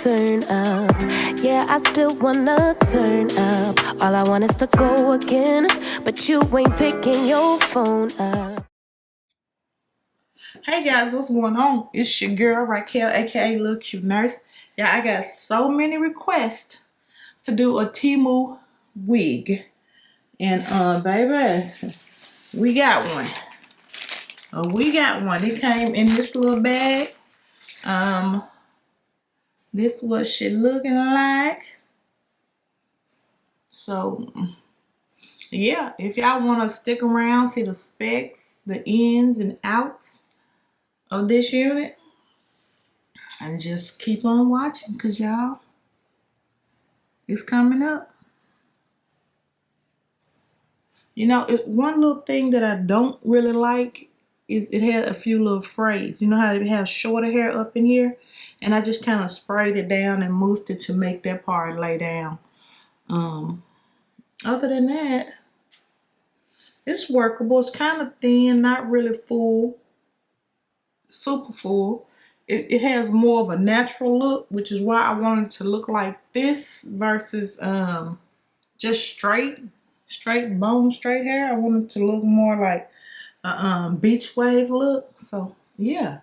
turn up. Yeah, I still wanna turn up. All I want is to go again, but you ain't picking your phone up. Hey guys, what's going on? It's your girl Raquel, aka Lilcutenurse. Yeah, I got so many requests to do a Temu wig, and baby, we got one. It came in this little bag. This what she looking like. So yeah, if y'all want to stick around, see the specs, the ins and outs of this unit, and just keep on watching, cause y'all, it's coming up. You know, one little thing that I don't really like is it had a few little frays. You know how it has shorter hair up in here? And I just kind of sprayed it down and moved it to make that part lay down. Other than that, it's workable. It's kind of thin, not really full, super full. It has more of a natural look, which is why I wanted to look like this versus just straight bone, straight hair. I wanted to look more like a beach wave look. So yeah,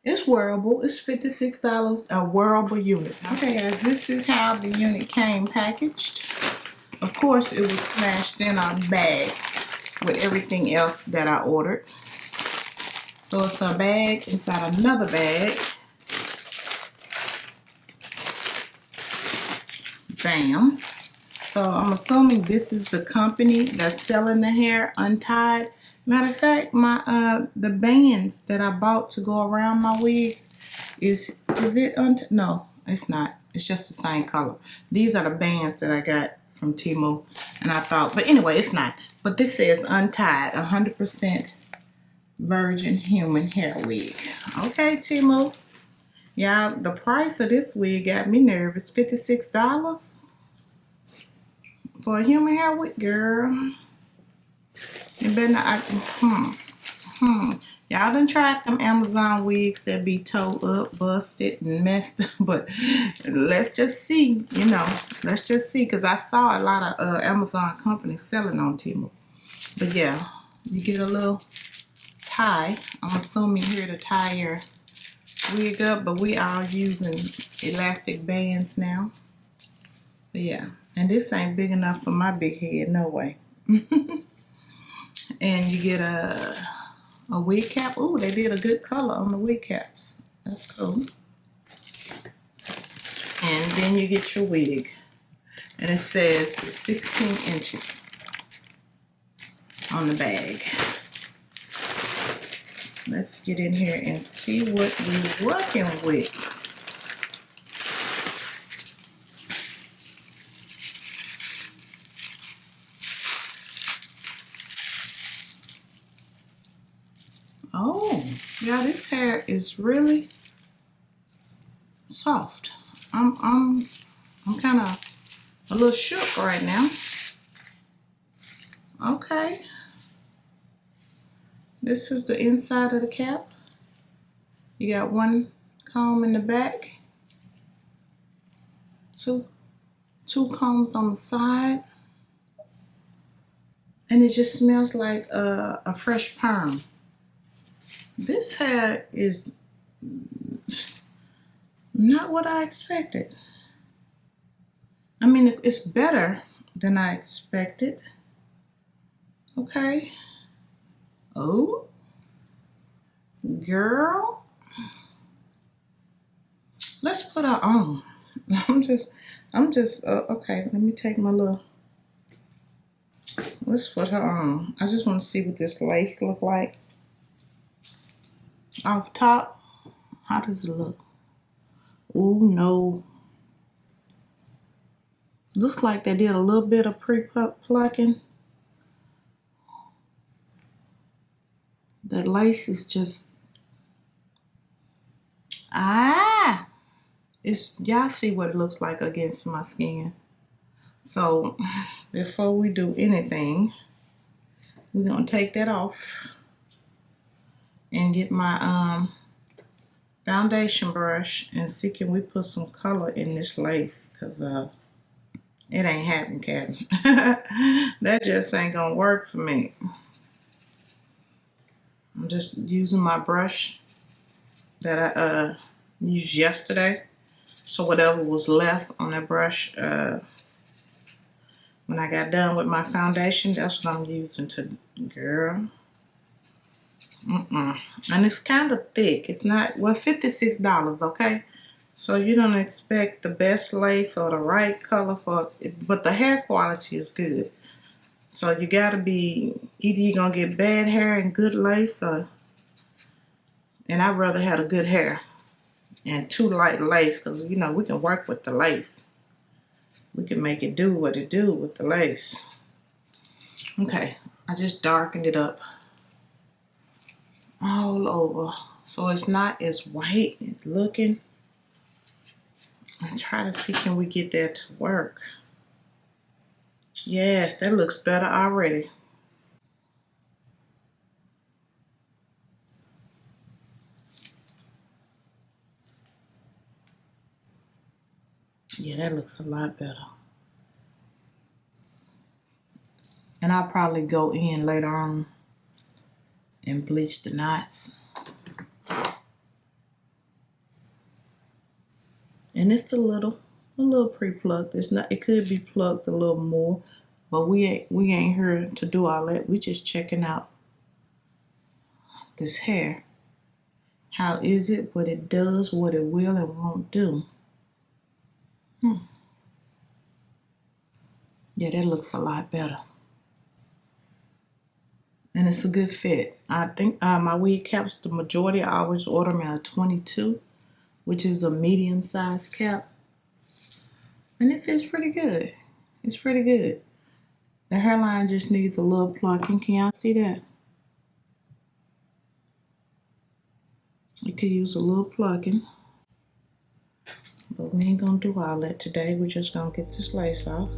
it's wearable. It's $56, a wearable unit. Okay guys, this is how the unit came packaged. Of course, it was smashed in a bag with everything else that I ordered. So it's a bag inside another bag. Bam. So I'm assuming this is the company that's selling the hair, Untitled. Matter of fact, my the bands that I bought to go around my wigs is it no, it's not. It's just the same color. These are the bands that I got from Temu, and I thought, but anyway, it's not. But this says Untied, 100% virgin human hair wig. Okay, Temu. Y'all, the price of this wig got me nervous. $56 for a human hair wig, girl. You better not. Y'all done tried them Amazon wigs that be towed up, busted, and messed up. But let's just see, you know. Let's just see, because I saw a lot of Amazon companies selling on Temu. But yeah, you get a little tie. I'm assuming here to tie your wig up, but we all using elastic bands now. But yeah, and this ain't big enough for my big head, no way. And you get a wig cap. Ooh, they did a good color on the wig caps. That's cool. And then you get your wig. And it says 16 inches on the bag. Let's get in here and see what we're working with. Oh, yeah, this hair is really soft. I'm kind of a little shook right now. Okay. This is the inside of the cap. You got one comb in the back. Two combs on the side. And it just smells like a fresh perm. This hair is not what I expected. I mean, it's better than I expected. Okay. Oh, girl. Let's put her on. I'm just, okay, let me take my little, let's put her on. I just want to see what this lace look like. Off top, how does it look? Oh no. Looks like they did a little bit of pre-plucking. The lace is just, y'all see what it looks like against my skin. So before we do anything, we're gonna take that off and get my foundation brush and see can we put some color in this lace, because it ain't happening, Captain. That just ain't gonna work for me. I'm just using my brush that I used yesterday. So whatever was left on that brush when I got done with my foundation, that's what I'm using to, girl. And it's kind of thick. It's not, well, $56, okay? So you don't expect the best lace or the right color for it, but the hair quality is good. So you gotta be, either you're gonna get bad hair and good lace, or, and I'd rather have a good hair and too light lace, because you know we can work with the lace. We can make it do what it do with the lace. Okay, I just darkened it up all over so it's not as white looking. And try to see can we get that to work. Yes, that looks better already. Yeah, that looks a lot better. And I'll probably go in later on and bleach the knots. And it's a little pre-plucked. It's not, it could be plucked a little more, but we ain't here to do all that. We just checking out this hair. How is it, what it does, what it will and won't do. Yeah, that looks a lot better. And it's a good fit. I think my wig caps, the majority, I always order them at a 22, which is a medium size cap. And it fits pretty good. It's pretty good. The hairline just needs a little plucking. Can y'all see that? It could use a little plucking. But we ain't gonna do all that today. We're just gonna get this lace off.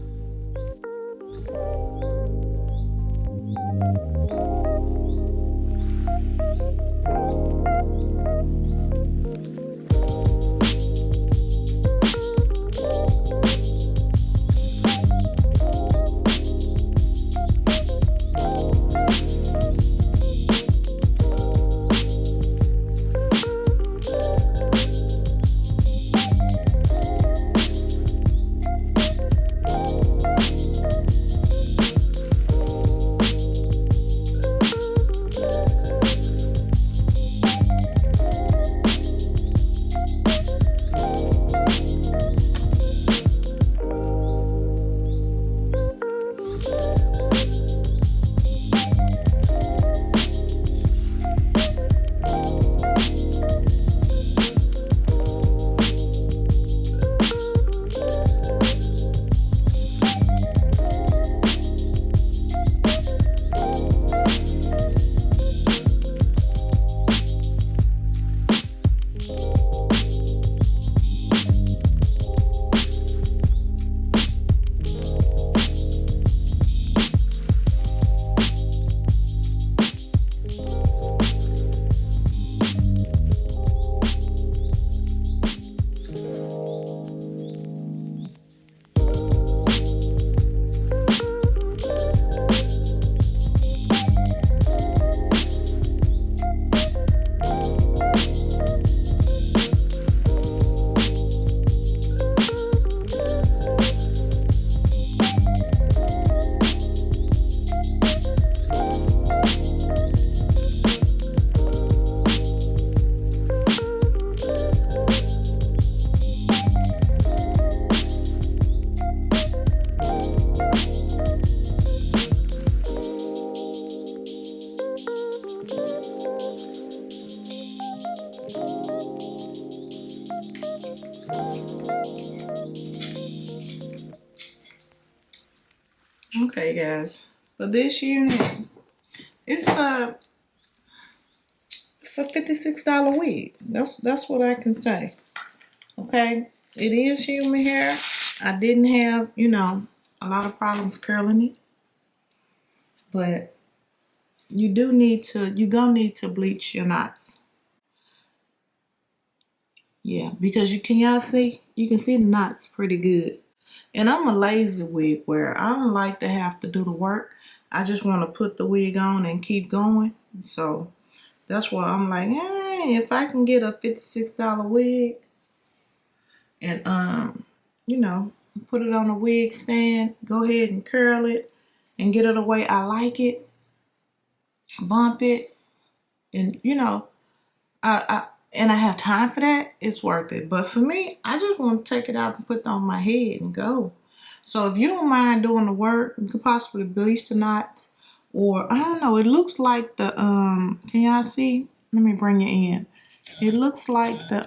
Okay, guys. For this unit, it's a $56 wig. That's what I can say. Okay, it is human hair. I didn't have, you know, a lot of problems curling it, but you're gonna need to bleach your knots. Yeah, because y'all see? You can see the knots pretty good. And I'm a lazy wig wearer. I don't like to have to do the work. I just want to put the wig on and keep going. So that's why I'm like, hey, if I can get a $56 wig and you know, put it on a wig stand, go ahead and curl it and get it the way I like it, bump it, and you know, I have time for that, it's worth it. But for me, I just want to take it out and put it on my head and go. So if you don't mind doing the work, you could possibly bleach the knots, or I don't know. It looks like the Can y'all see? Let me bring it in. It looks like the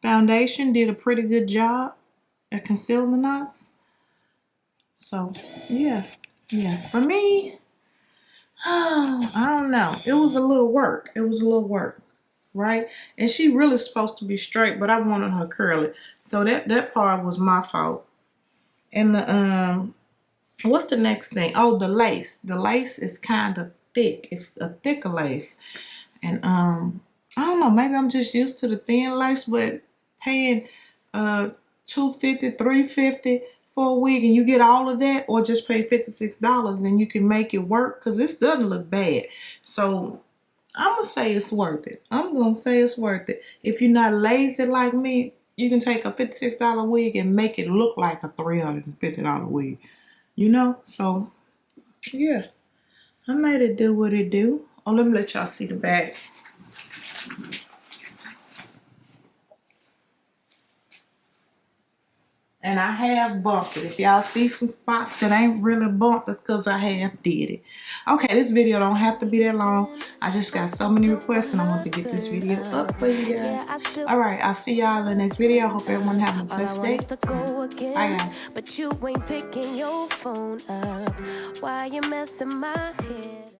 foundation did a pretty good job at concealing the knots. So yeah. For me, I don't know. It was a little work. Right? And she really supposed to be straight, but I wanted her curly. So that part was my fault. And the what's the next thing? Oh, the lace. The lace is kind of thick. It's a thicker lace. And I don't know, maybe I'm just used to the thin lace, but paying $250, $350 for a wig and you get all of that, or just pay $56 and you can make it work, because this doesn't look bad. So I'm going to say it's worth it. If you're not lazy like me, you can take a $56 wig and make it look like a $350 wig. You know? So, yeah. I made it do what it do. Oh, let me let y'all see the back. And I have bumped it. If y'all see some spots that ain't really bumped, that's because I have did it. Okay, this video don't have to be that long. I just got so many requests and I want to get this video up for you guys. Alright, I'll see y'all in the next video. I hope everyone having a blessed day. Bye, guys. But you ain't picking your phone up. Why you messing my head?